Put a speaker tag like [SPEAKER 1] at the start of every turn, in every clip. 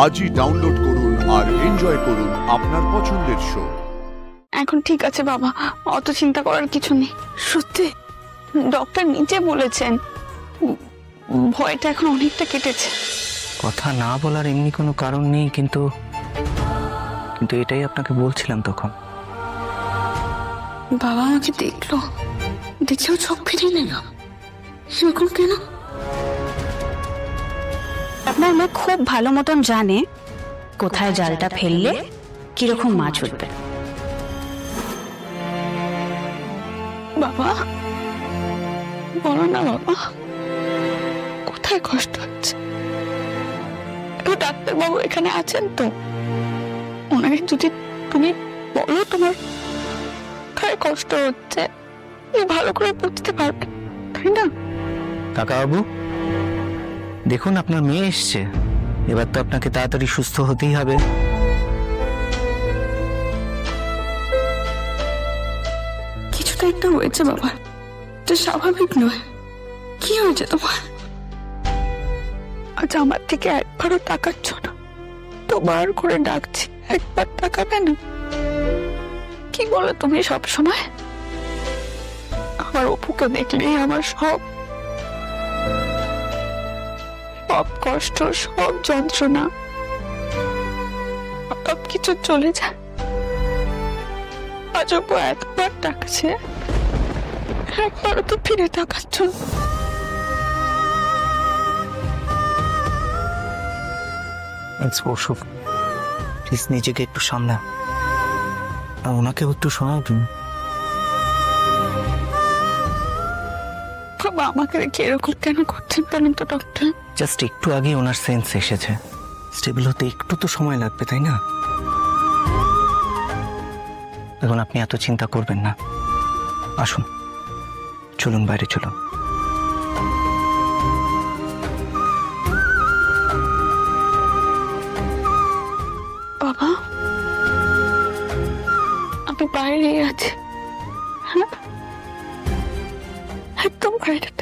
[SPEAKER 1] আজই ডাউনলোড করুন আর এনজয় করুন আপনার পছন্দের শো।
[SPEAKER 2] এখন ঠিক আছে বাবা, অত চিন্তা করার কিছু নেই। সত্যি ডক্টর নিজে বলেছেন ভয়টা এখন অনেকটা কেটেছে।
[SPEAKER 3] কথা না বলার এমনি কোনো কারণ নেই, কিন্তু এটাই আপনাকে বলছিলাম তখন।
[SPEAKER 2] বাবা আমাকে দেখলো, দেখেও চোখ ফিরিয়ে নিল, এরকম কেন?
[SPEAKER 4] আপনার মেয়ে খুব ভালো মতন জানে কোথায় জালটা ফেললে কিরকম মাছ উঠবে।
[SPEAKER 2] বাবা বলো না বাবা, কোথায় কষ্ট হচ্ছে? ডাক্তার বাবু এখানে আছেন তো, ওনাকে যদি তুমি বলো তোমার কোথায় কষ্ট হচ্ছে, ভালো করে বুঝতে পারবে, তাই না?
[SPEAKER 3] কাকা বাবু দেখুন, আপনার মেয়ে এসছে, এবার তো আপনাকে তাড়াতাড়ি সুস্থ হতেই হবে।
[SPEAKER 2] কিছু তো একটা হয়েছে বাবা, এটা স্বাভাবিক নয়। কি হয়েছে তোমার? আজ আমার থেকে একবারও তাকাচ্ছ না, দুবার করে ডাকছি, একবার তাকাবে না? কি বলো তুমি সব সময়? আমার অপুকে দেখলেই আমার সব কষ্ট, সব যন্ত্রণা, সব কিছু চলে যায়। আজ অপু একবার ডাকছে, একবারও তো ফিরে তাকাচ্ছ না।
[SPEAKER 3] প্লিজ নিজেকে একটু সামলা, আর ওনাকেও একটু শোনাও তুমি।
[SPEAKER 2] বাবা আমাকে রেখে এরকম কেন করছেন জানেন তো ডক্টর?
[SPEAKER 3] জাস্ট একটু আগে ওনার সেন্স এসেছে, স্টেবল হতে একটু তো সময় লাগবে, তাই না? এখন আপনি এত চিন্তা করবেন না, আসুন চলুন বাইরে চলুন।
[SPEAKER 2] বাবা আমি বাইরে আছি, হ্যাঁ একদম বাইরেটাতে।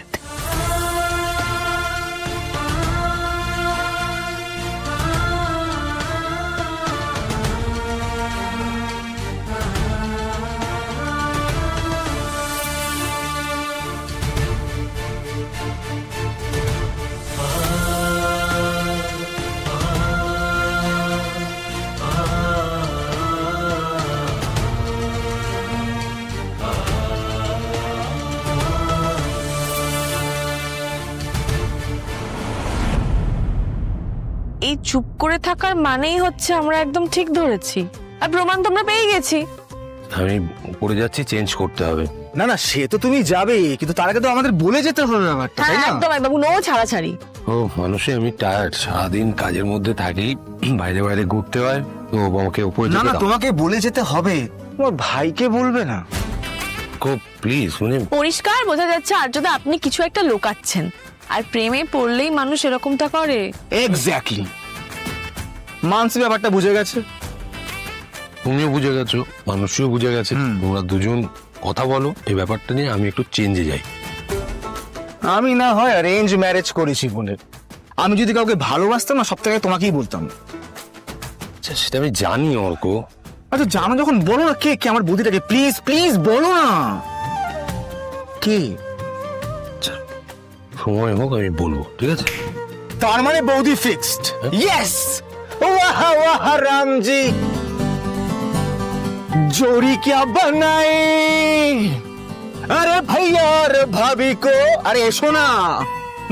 [SPEAKER 5] এই চুপ করে থাকার মানেই হচ্ছে আমরা একদম ঠিক ধরেছি, আর প্রমাণ তো আমরা পেয়ে গেছি।
[SPEAKER 6] আমি উপরে যাচ্ছি, চেঞ্জ করতে হবে।
[SPEAKER 7] না না, সে তো তুমি যাবে, কিন্তু তার আগে তো আমাদের বলে যেতে হবে ব্যাপারটা, তাই না?
[SPEAKER 5] একদম একদম, নো ছাড়াছাড়ি।
[SPEAKER 6] ও মানুষে আমি টায়ার্ড, সারাদিন কাজের মধ্যে থাকি, বাইরে বাইরে ঘুরতে হয়, তো আমাকে উপরে
[SPEAKER 7] না না, তোমাকে বলে যেতে হবে, তোমার ভাইকে বলবে না?
[SPEAKER 6] খুব প্লিজ, মানে
[SPEAKER 5] পরিষ্কার বোঝা যাচ্ছে আর যদি আপনি কিছু একটা লোকাচ্ছেন, আর প্রেমে পড়লেই মানুষ এরকমটা করে।
[SPEAKER 7] এক্স্যাক্টলি, মানসি ব্যাপারটা বুঝে গেছে,
[SPEAKER 6] তুমিও বুঝে গেছো, মানুষও বুঝে গেছে। তোমরা দুজন কথা বলো এই ব্যাপারটা নিয়ে, আমি একটু চেঞ্জে যাই।
[SPEAKER 7] আমি না হয় অ্যারেঞ্জ ম্যারেজ করেছি বলে, আমি যদি কাউকে ভালোবাসতাম না, সব থেকে তোমাকেই বলতাম।
[SPEAKER 6] আচ্ছা সেটা আমি জানি অর্ক।
[SPEAKER 7] আচ্ছা জানো যখন, বলো না কে কে আমার বৌদিটাকে, প্লিজ প্লিজ বলো না কে।
[SPEAKER 6] সময় হোক আমি বলবো, ঠিক আছে?
[SPEAKER 7] তার মানে বৌদি ফিক্সড? ইয়েস, वाह वाह राम जी, जोड़ी क्या बनाए। अरे भैया और भाभी को, अरे सुना,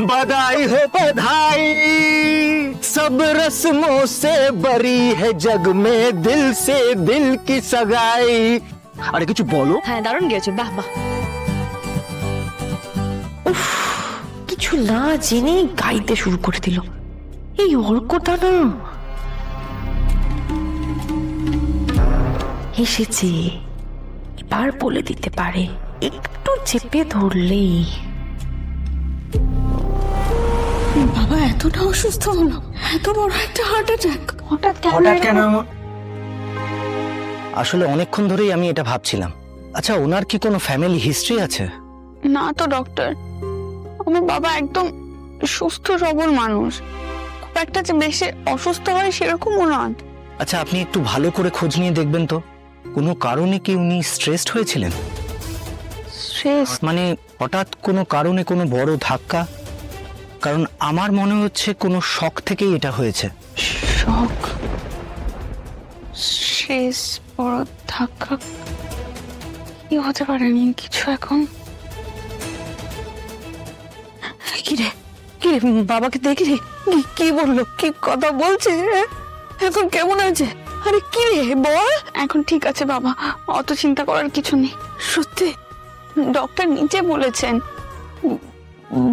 [SPEAKER 7] बधाई हो बधाई, सब रस्मों से बरी है जग में, दिल से दिल की सगाई। अरे कुछ बोलो।
[SPEAKER 5] হ্যাঁ দারুণ গেছে, বাহ বাহ। উফ, কিছু না জেনে গাইতে শুরু করে দিল এই অর্কটা না। এসেছে, এবার বলে দিতে পারে, একটু চেপে ধরলেই।
[SPEAKER 2] বাবা এতটা অসুস্থ হলো, এত বড় একটা হার্ট অ্যাটাক হঠাৎ
[SPEAKER 3] কেন? আসলে অনেকক্ষণ ধরেই আমি এটা ভাবছিলাম। আচ্ছা ওনার কি কোনো ফ্যামিলি হিস্ট্রি আছে?
[SPEAKER 2] না তো ডক্টর, আমার বাবা একদম সুস্থ সবল মানুষ, খুব একটা যে বেশি অসুস্থ হয় সেরকমও নয়।
[SPEAKER 3] আচ্ছা, আপনি একটু ভালো করে খোঁজ নিয়ে দেখবেন তো, কোনো কারণে কি উনি স্ট্রেসড হয়েছিলেন?
[SPEAKER 2] স্ট্রেস?
[SPEAKER 3] মানে হঠাৎ কোনো কারণে কোনো বড় ধাক্কা? কারণ আমার মনে হচ্ছে কোনো শক থেকেই এটা হয়েছে।
[SPEAKER 2] শক? স্ট্রেস, বড় ধাক্কা? কি হতে পারেনি কিছু এখন?
[SPEAKER 5] কিরে কিরে বাবাকে দেখলি? কি বললো? কি কথা বলছে? এখন কেমন আছে? আরে কি রে বল।
[SPEAKER 2] এখন ঠিক আছে বাবা, অত চিন্তা করার কিছু নেই।
[SPEAKER 5] সত্যি?
[SPEAKER 2] ডক্টর নিচে বলেছেন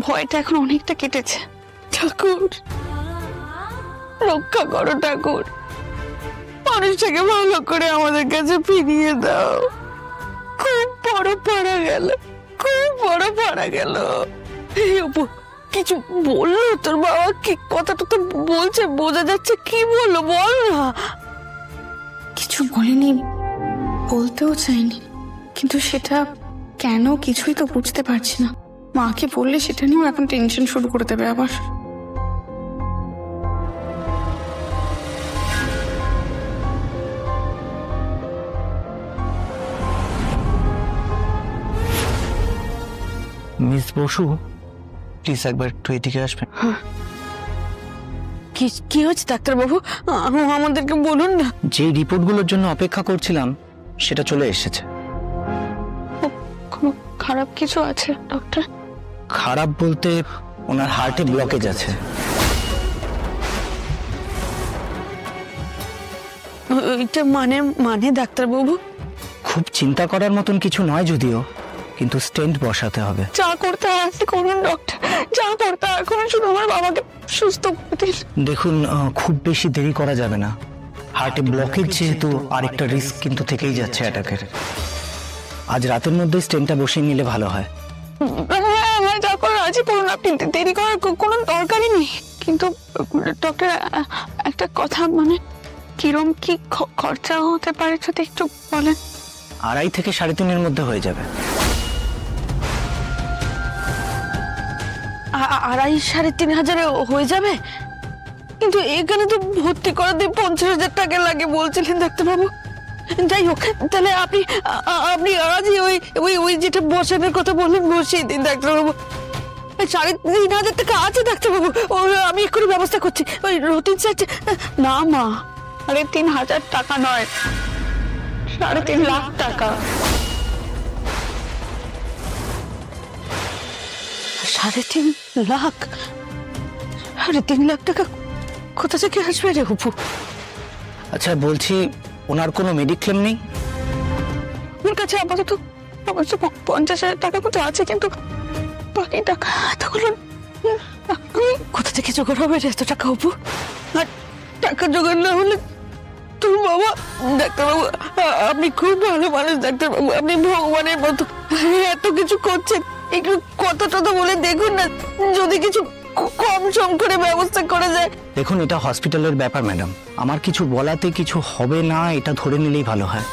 [SPEAKER 2] ভয়টা এখন অনেকটা কেটেছে।
[SPEAKER 5] ঠাকুর রক্ষা করো ঠাকুর, মানুষটাকে ভালো করে আমাদের কাছে ফিরিয়ে দাও। খুব বড় পাড়া গেল, খুব বড় পাড়া গেল। এই অপু, কিছু বললো তোর বাবা? কি কথাটা তো বলছে, বোঝা যাচ্ছে। কি বললো বল না।
[SPEAKER 2] কিছু বলেনি, বলতেও চাইনি, কিন্তু সেটা কেন কিছুই তো বুঝতে পারছি না। মাকে বললে সেটা নিয়েও এখন টেনশন শুরু করে দেবে আবার।
[SPEAKER 3] মিস বসু, প্লিজ একবার একটু এদিকে আসবেন।
[SPEAKER 5] কি হচ্ছে ডাক্তারবাবু? আমাদেরকে বলুন না।
[SPEAKER 3] যে রিপোর্টগুলোর জন্য অপেক্ষা করছিলাম সেটা চলে এসেছে।
[SPEAKER 2] কোনো খারাপ কিছু আছে ডক্টর?
[SPEAKER 3] খারাপ বলতে ওনার হার্টে ব্লকেজ আছে।
[SPEAKER 5] এটা মানে ডাক্তারবাবু?
[SPEAKER 3] খুব চিন্তা করার মতন কিছু নয় যদিও, কিন্তু স্টেন্ট বসাতে হবে।
[SPEAKER 2] যা করতে হয় আপনি করুন ডক্টর, যা করতে হয় এখন। শুধু আমার বাবাকে সুস্থ করে দিন।
[SPEAKER 3] দেখুন, খুব বেশি দেরি করা যাবে না। হার্টে ব্লকেজ যেহেতু, আরেকটা রিস্ক কিন্তু থেকেই যাচ্ছে অ্যাটাকের। আজ রাতের মধ্যে স্টেন্টটা বসিয়ে নিলে ভালো হয়।
[SPEAKER 2] হ্যাঁ, যা করার আছে করুন আপনি, দেরি করার কোনো দরকারই নেই। কিন্তু ডক্টর একটা কথা, মানে কিরম কি খরচা হতে পারে যদি একটু বলেন?
[SPEAKER 3] 2.5 থেকে 3.5-এর মধ্যে হয়ে যাবে।
[SPEAKER 5] 2,500-3,000 হয়ে যাবে? কিন্তু এখানে তো ভর্তি করাতে 50,000 টাকা লাগে বলছিলেন ডাক্তারবাবু। যাই হোক, তাহলে আপনি আজই ওই যেটা বসানোর কথা বললেন বসিয়ে দিন ডাক্তারবাবু। 3,500 টাকা আছে ডাক্তারবাবু, আমি এক্ষুনি ব্যবস্থা করছি। ওই রুটিন সেট।
[SPEAKER 2] না মা, 3,500 টাকা নয়, 3.5 লাখ টাকা।
[SPEAKER 5] 3.5 লাখ? 3.5 লাখ টাকা কোথা থেকে আসবে রে অপু?
[SPEAKER 3] আচ্ছা বলছি, ওনার কোনো মেডিক্লেম নেই?
[SPEAKER 2] আমার কাছে আপাতত অবশ্য 50,000 টাকা মতো আছে, কিন্তু বাকি টাকা এতগুলো
[SPEAKER 5] কোথা থেকে জোগাড় হবে রে এত টাকা অপু? আর টাকা জোগাড় না হলে তোর বাবা। ডাক্তারবাবু আপনি খুব ভালো মানুষ ডাক্তারবাবু, আপনি ভগবানের মতো এত কিছু করছেন। একটু কথা টথা বলে দেখুন না, যদি কিছু কম সম করে ব্যবস্থা করা যায়।
[SPEAKER 3] দেখুন, এটা হসপিটালের ব্যাপার ম্যাডাম, আমার কিছু বলাতে কিছু হবে না এটা ধরে নিলেই ভালো হয়।